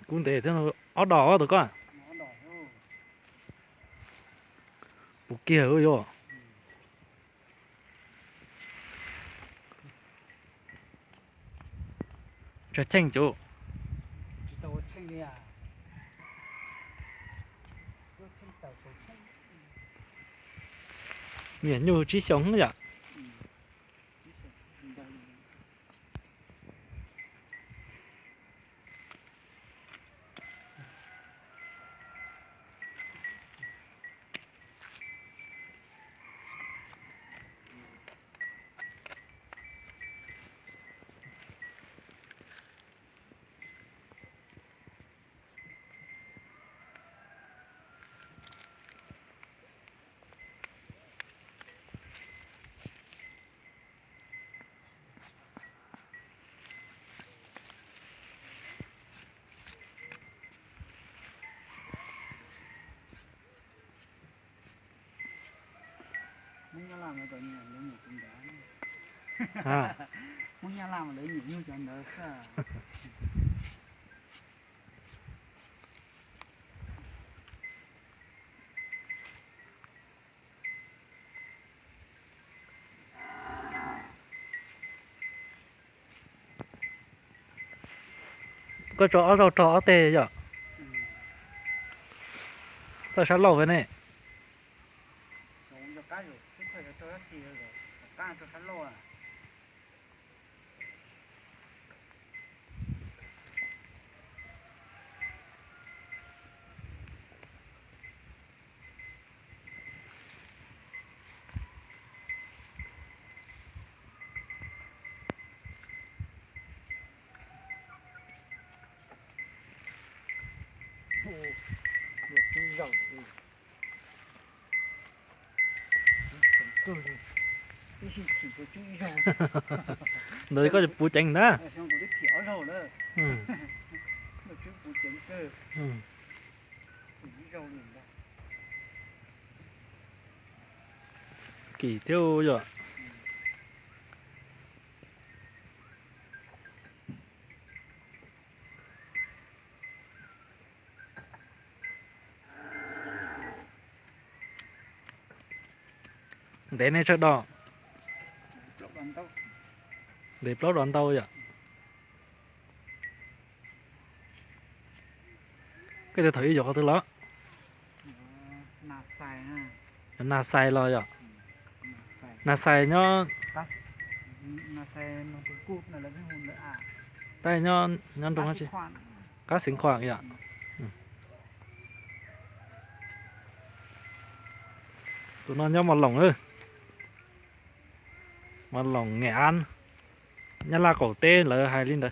cũng để thế nó áo đỏ được con nó đỏ thôi. bộ kia ơi yo cho chanh chỗ Chỉ tàu chanh đi à. Tôi chanh tàu tàu chanh. nhỉ nhiều trí sống vậy Ừ. Đây. Muốn nhà làm là có nhiều lấy nhiều cũng đá. à Muốn nhà làm là lấy nhiều cho nó sao. có trò tê vậy sao sao lâu vậy này Rồi cho cá rồi, cái thời cho nó xì rồi. Cá cho nó lâu à. Được cái dầu thì cơ đi. Cái gì chỉ có chú ý dầu. nơi có bù chanh đó Xong có cái thiếu dầu nữa. ừ. Được chú bù chén cơ. Ừ. Chú ý dầu liền đó. kỳ tiêu rồi để này cho đỏ Lọc đoàn tàu. để lót đón tàu vậy cái tôi thấy rồi tôi lót Nạt xài ha. na sai lo vậy Nạt xài. na sai nhá Tắt. Nạt xài nó cũng cụp này là cái hồn nữa à. tay nhá nhá trong Tắt nó cái chứ khoan. cá xính khoảng vậy tụi nó nhá mặt lỏng ơi mặt lỏng Nghệ An nhá là cổ tê là hai linh đấy